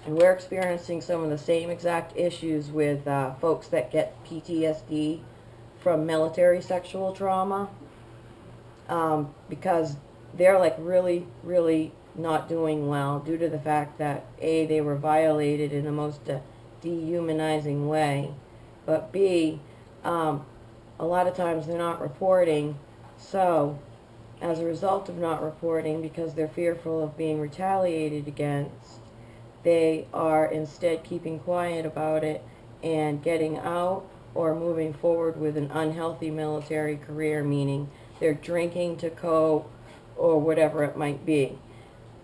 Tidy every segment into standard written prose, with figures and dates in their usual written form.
And we're experiencing some of the same exact issues with folks that get PTSD from military sexual trauma, because they're like really, really not doing well due to the fact that A, they were violated in the most dehumanizing way, but B, a lot of times they're not reporting. So as a result of not reporting, because they're fearful of being retaliated against, they are instead keeping quiet about it and getting out or moving forward with an unhealthy military career, meaning they're drinking to cope or whatever it might be.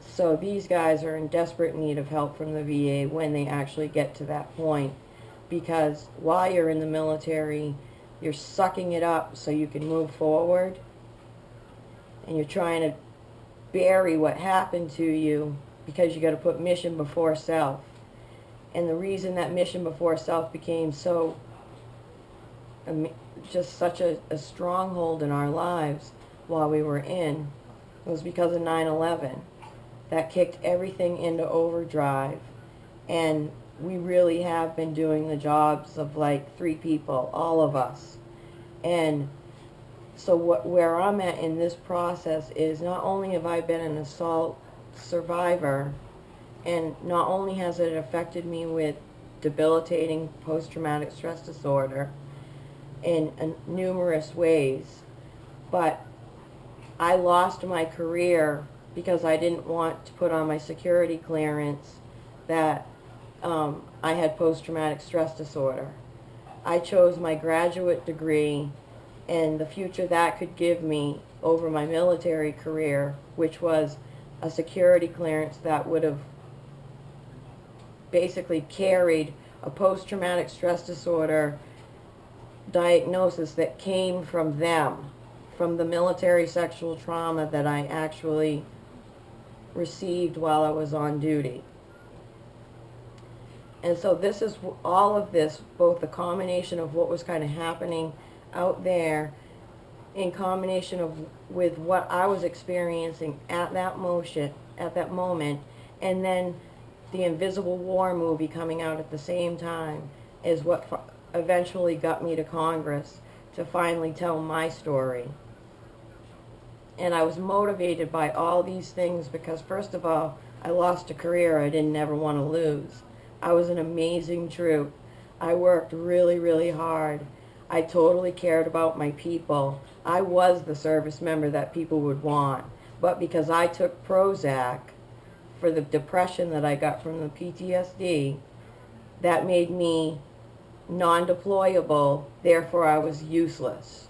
So these guys are in desperate need of help from the VA when they actually get to that point, because while you're in the military, you're sucking it up so you can move forward, and you're trying to bury what happened to you because you got to put mission before self. And the reason that mission before self became so just such a stronghold in our lives while we were in was because of 9/11. That kicked everything into overdrive, and we really have been doing the jobs of like 3 people, all of us. And so where I'm at in this process is, not only have I been an assault survivor, and not only has it affected me with debilitating post-traumatic stress disorder in numerous ways, but I lost my career because I didn't want to put on my security clearance that I had post-traumatic stress disorder. I chose my graduate degree and the future that could give me over my military career, which was a security clearance that would have basically carried a post-traumatic stress disorder diagnosis that came from them, from the military sexual trauma that I actually received while I was on duty. And so this is all of this, both the combination of what was kind of happening out there in combination with what I was experiencing at that moment, and then the Invisible War movie coming out at the same time is what eventually got me to Congress to finally tell my story. And I was motivated by all these things because, first of all, I lost a career I didn't ever want to lose. I was an amazing troop. I worked really, really hard. I totally cared about my people. I was the service member that people would want. But because I took Prozac for the depression that I got from the PTSD, that made me non-deployable, therefore I was useless.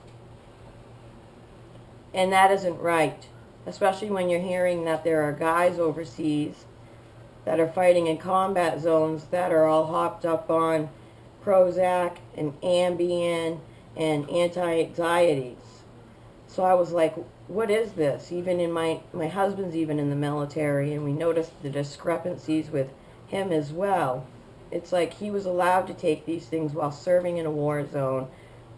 And that isn't right, especially when you're hearing that there are guys overseas that are fighting in combat zones that are all hopped up on Prozac and Ambien and anti-anxieties. So I was like, what is this? Even in my husband's even in the military, and we noticed the discrepancies with him as well. It's like he was allowed to take these things while serving in a war zone,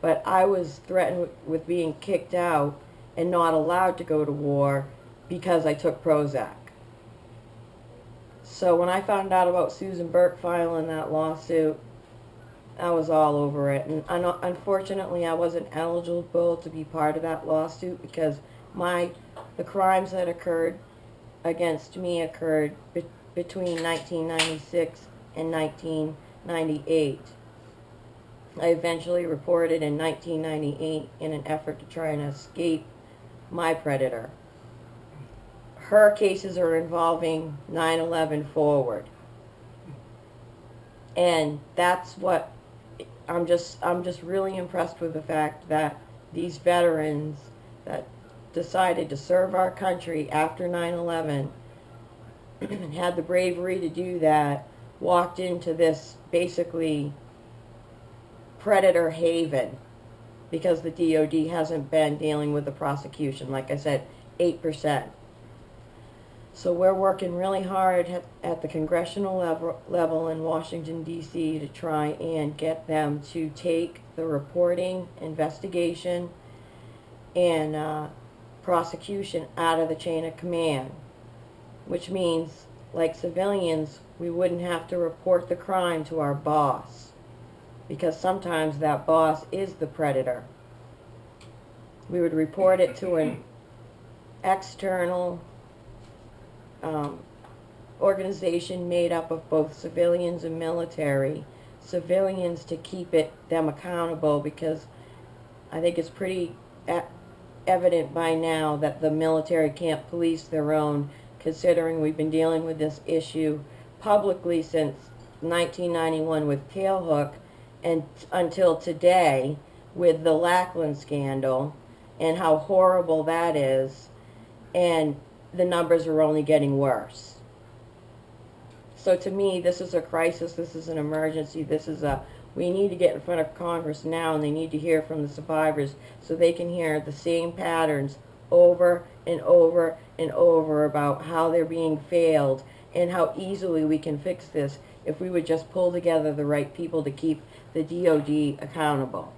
but I was threatened with being kicked out and not allowed to go to war because I took Prozac. So when I found out about Susan Burke filing that lawsuit, I was all over it. And unfortunately, I wasn't eligible to be part of that lawsuit because the crimes that occurred against me occurred between 1996 and 1998. I eventually reported in 1998 in an effort to try and escape my predator. Her cases are involving 9/11 forward. And that's what I'm just really impressed with, the fact that these veterans that decided to serve our country after 9/11 had the bravery to do that, walked into this basically predator haven because the DOD hasn't been dealing with the prosecution. Like I said, 8%. So we're working really hard at the congressional level in Washington, D.C. to try and get them to take the reporting, investigation, and prosecution out of the chain of command, which means, like civilians, We wouldn't have to report the crime to our boss, because sometimes that boss is the predator. We would report it to an external organization made up of both civilians and military. Civilians to keep them accountable, because I think it's pretty evident by now that the military can't police their own, considering we've been dealing with this issue publicly since 1991 with Tailhook and until today with the Lackland scandal and how horrible that is, and the numbers are only getting worse. So to me, this is a crisis, this is an emergency, we need to get in front of Congress now, and they need to hear from the survivors so they can hear the same patterns over and over and over about how they're being failed and how easily we can fix this if we would just pull together the right people to keep the DOD accountable.